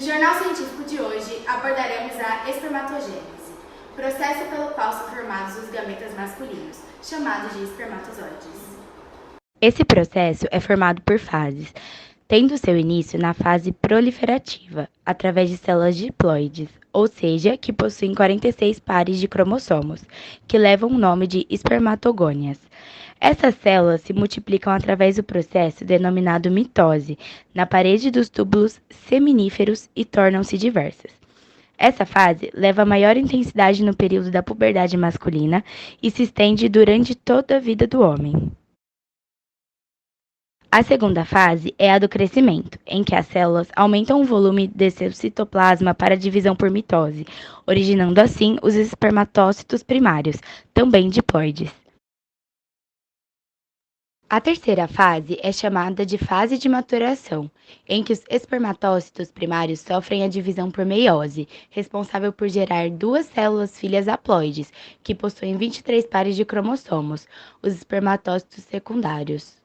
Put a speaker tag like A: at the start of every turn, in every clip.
A: Jornal Científico de hoje abordaremos a espermatogênese, processo pelo qual são formados os gametas masculinos, chamados de espermatozoides.
B: Esse processo é formado por fases, tendo seu início na fase proliferativa, através de células diploides, ou seja, que possuem 46 pares de cromossomos, que levam o nome de espermatogônias. Essas células se multiplicam através do processo denominado mitose, na parede dos túbulos seminíferos e tornam-se diversas. Essa fase leva a maior intensidade no período da puberdade masculina e se estende durante toda a vida do homem. A segunda fase é a do crescimento, em que as células aumentam o volume de seu citoplasma para divisão por mitose, originando assim os espermatócitos primários, também diploides. A terceira fase é chamada de fase de maturação, em que os espermatócitos primários sofrem a divisão por meiose, responsável por gerar duas células filhas haploides, que possuem 23 pares de cromossomos, os espermatócitos secundários.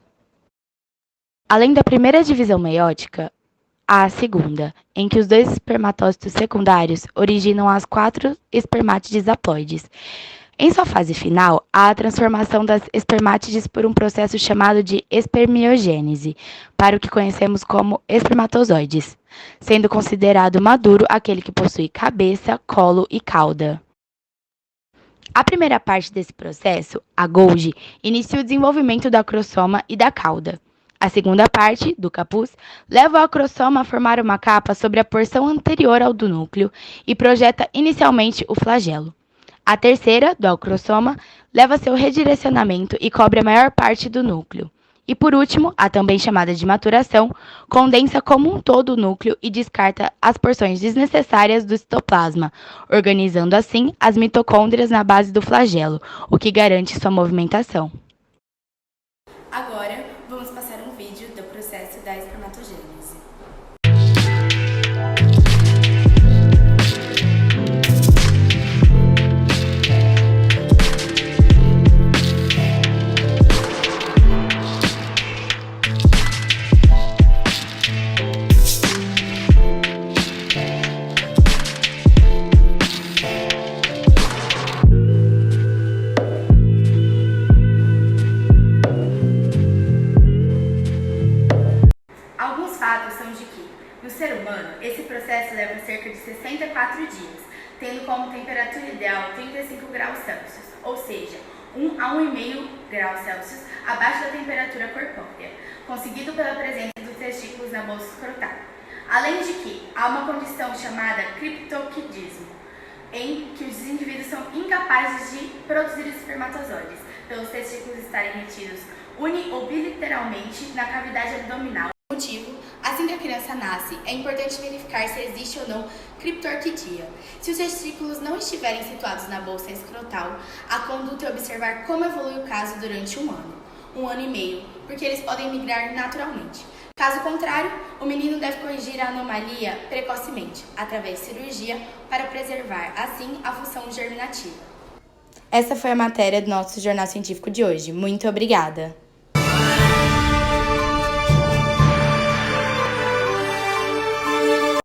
B: Além da primeira divisão meiótica, há a segunda, em que os dois espermatócitos secundários originam as 4 espermátides haploides. Em sua fase final, há a transformação das espermátides por um processo chamado de espermiogênese, para o que conhecemos como espermatozoides, sendo considerado maduro aquele que possui cabeça, colo e cauda. A primeira parte desse processo, a Golgi, inicia o desenvolvimento do acrossoma e da cauda. A segunda parte, do capuz, leva o acrossoma a formar uma capa sobre a porção anterior ao do núcleo e projeta inicialmente o flagelo. A terceira, do acrossoma, leva seu redirecionamento e cobre a maior parte do núcleo. E por último, a também chamada de maturação, condensa como um todo o núcleo e descarta as porções desnecessárias do citoplasma, organizando assim as mitocôndrias na base do flagelo, o que garante sua movimentação.
A: Agora, vamos passar um vídeo do processo da espermatogênese. Alguns fatos são de que, no ser humano, esse processo leva cerca de 64 dias, tendo como temperatura ideal 35 graus Celsius, ou seja, 1 a 1,5 graus Celsius abaixo da temperatura corpórea, conseguido pela presença dos testículos na bolsa escrotal. Além de que, há uma condição chamada criptoquidismo, em que os indivíduos são incapazes de produzir os espermatozoides, pelos testículos estarem retidos uni ou bilateralmente na cavidade abdominal. Motivo, assim que a criança nasce, é importante verificar se existe ou não criptorquidia. Se os testículos não estiverem situados na bolsa escrotal, a conduta é observar como evolui o caso durante 1 ano e meio, porque eles podem migrar naturalmente. Caso contrário, o menino deve corrigir a anomalia precocemente, através de cirurgia, para preservar, assim, a função germinativa. Essa foi a matéria do nosso Jornal Científico de hoje. Muito obrigada!